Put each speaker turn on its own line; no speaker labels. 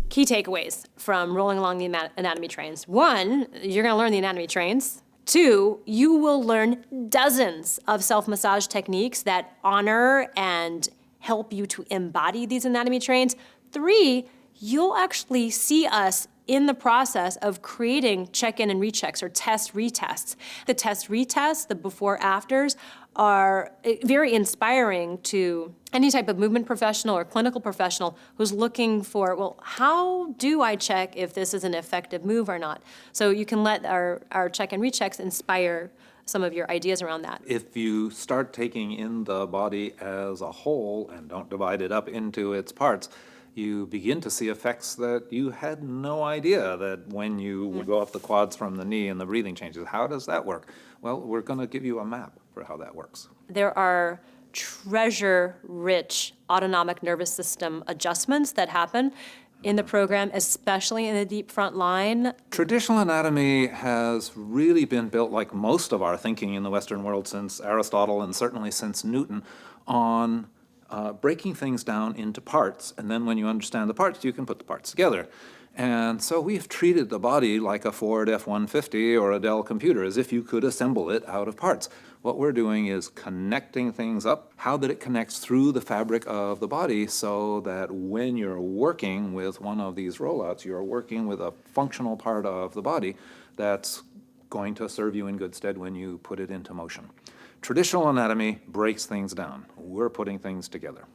Key takeaways from rolling along the anatomy trains. 1, you're going to learn the anatomy trains. 2, you will learn dozens of self-massage techniques that honor and help you to embody these anatomy trains. 3, you'll actually see us in the process of creating check-in and rechecks or test-retests. The test-retests, the before-afters, are very inspiring to any type of movement professional or clinical professional who's looking for, well, how do I check if this is an effective move or not? So you can let our check and rechecks inspire some of your ideas around that.
If you start taking in the body as a whole and don't divide it up into its parts, you begin to see effects that you had no idea that when you would go up the quads from the knee and the breathing changes. How does that work? Well, we're going to give you a map for how that works.
There are treasure-rich autonomic nervous system adjustments that happen in the program, especially in the deep front line.
Traditional anatomy has really been built, like most of our thinking in the Western world since Aristotle and certainly since Newton, on breaking things down into parts. And then when you understand the parts, you can put the parts together. And so we've treated the body like a Ford F-150 or a Dell computer, as if you could assemble it out of parts. What we're doing is connecting things up, how that it connects through the fabric of the body so that when you're working with one of these rollouts, you're working with a functional part of the body that's going to serve you in good stead when you put it into motion. Traditional anatomy breaks things down. We're putting things together.